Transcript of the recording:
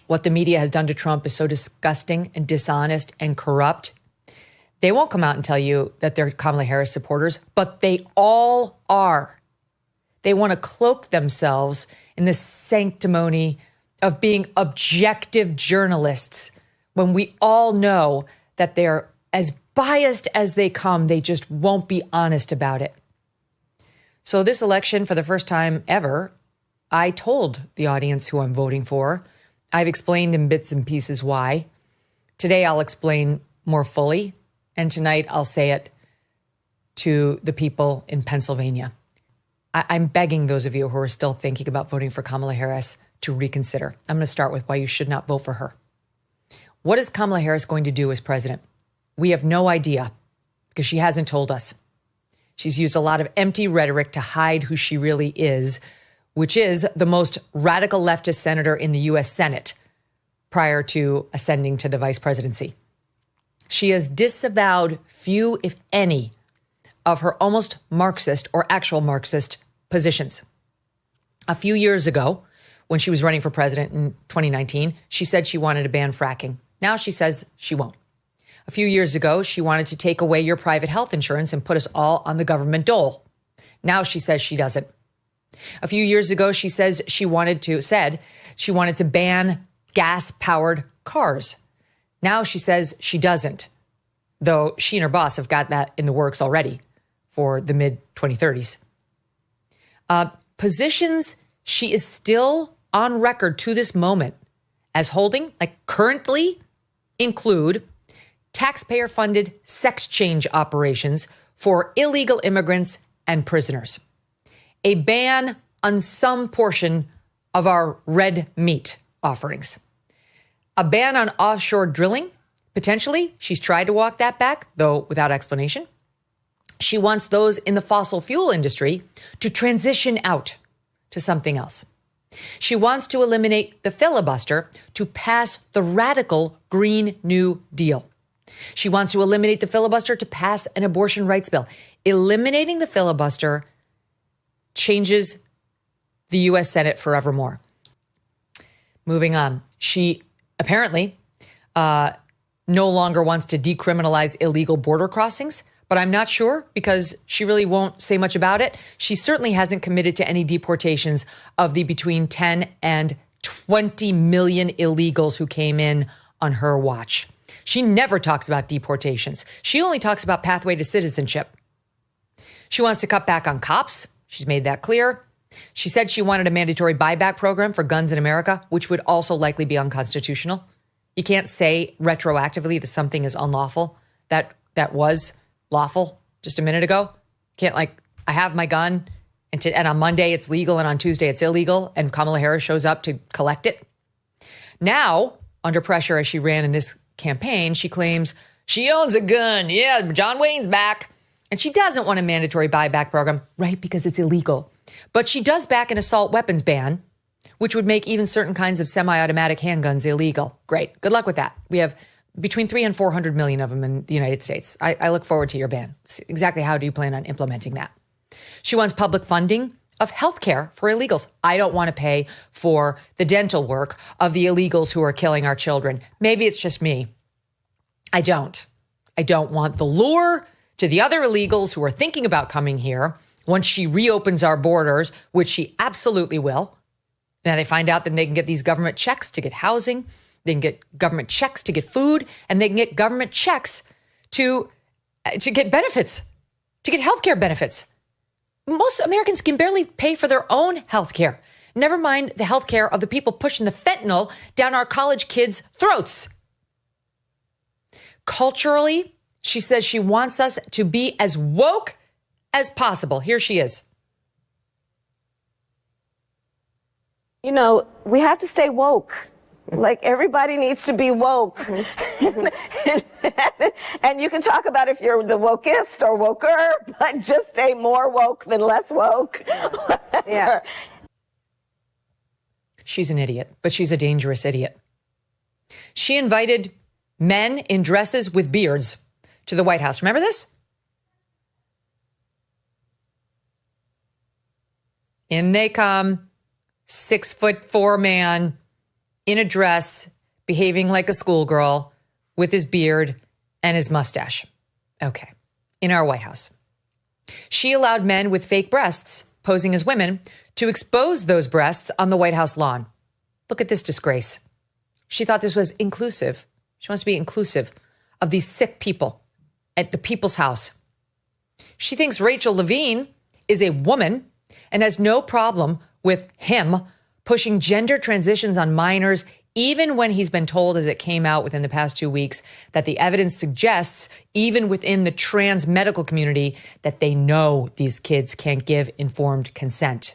what the media has done to Trump is so disgusting and dishonest and corrupt. They won't come out and tell you that they're Kamala Harris supporters, but they all are. They want to cloak themselves in the sanctimony of being objective journalists when we all know that they're as biased as they come. They just won't be honest about it. So this election, for the first time ever, I told the audience who I'm voting for. I've explained in bits and pieces why. Today, I'll explain more fully. And tonight, I'll say it to the people in Pennsylvania. I'm begging those of you who are still thinking about voting for Kamala Harris to reconsider. I'm going to start with why you should not vote for her. What is Kamala Harris going to do as president? We have no idea because she hasn't told us. She's used a lot of empty rhetoric to hide who she really is, which is the most radical leftist senator in the U.S. Senate prior to ascending to the vice presidency. She has disavowed few, if any, of her almost Marxist or actual Marxist positions. A few years ago, when she was running for president in 2019, she said she wanted to ban fracking. Now she says she won't. A few years ago, she wanted to take away your private health insurance and put us all on the government dole. Now she says she doesn't. A few years ago, she said she wanted to ban gas-powered cars. Now she says she doesn't, though she and her boss have got that in the works already for the mid-2030s. Positions she is still on record to this moment as holding, like currently, include taxpayer-funded sex change operations for illegal immigrants and prisoners, a ban on some portion of our red meat offerings, a ban on offshore drilling. Potentially, she's tried to walk that back, though without explanation. She wants those in the fossil fuel industry to transition out to something else. She wants to eliminate the filibuster to pass the radical Green New Deal. She wants to eliminate the filibuster to pass an abortion rights bill. Eliminating the filibuster changes the U.S. Senate forevermore. Moving on. She apparently no longer wants to decriminalize illegal border crossings, but I'm not sure because she really won't say much about it. She certainly hasn't committed to any deportations of the between 10 and 20 million illegals who came in on her watch. She never talks about deportations. She only talks about pathway to citizenship. She wants to cut back on cops. She's made that clear. She said she wanted a mandatory buyback program for guns in America, which would also likely be unconstitutional. You can't say retroactively that something is unlawful. That was lawful just a minute ago. Can't I have my gun and on Monday it's legal and on Tuesday it's illegal and Kamala Harris shows up to collect it. Now, under pressure as she ran in this campaign, she claims she owns a gun. Yeah, John Wayne's back. And she doesn't want a mandatory buyback program, right? Because it's illegal. But she does back an assault weapons ban, which would make even certain kinds of semi-automatic handguns illegal. Great. Good luck with that. We have between 300 and 400 million of them in the United States. I look forward to your ban. Exactly how do you plan on implementing that? She wants public funding of health care for illegals. I don't want to pay for the dental work of the illegals who are killing our children. Maybe it's just me. I don't want the lure to the other illegals who are thinking about coming here once she reopens our borders, which she absolutely will. Now they find out that they can get these government checks to get housing. They can get government checks to get food, and they can get government checks to get benefits, to get healthcare benefits. Most Americans can barely pay for their own healthcare. Never mind the healthcare of the people pushing the fentanyl down our college kids' throats. Culturally, she says she wants us to be as woke as possible. Here she is. You know, we have to stay woke. Like, everybody needs to be woke. And you can talk about if you're the wokest or woker, but just stay more woke than less woke. Yeah. She's an idiot, but she's a dangerous idiot. She invited men in dresses with beards to the White House. Remember this? In they come, 6'4" man in a dress, behaving like a schoolgirl with his beard and his mustache. Okay. In our White House. She allowed men with fake breasts posing as women to expose those breasts on the White House lawn. Look at this disgrace. She thought this was inclusive. She wants to be inclusive of these sick people at the people's house. She thinks Rachel Levine is a woman and has no problem with him pushing gender transitions on minors, even when he's been told, as it came out within the past 2 weeks, that the evidence suggests, even within the trans medical community, that they know these kids can't give informed consent.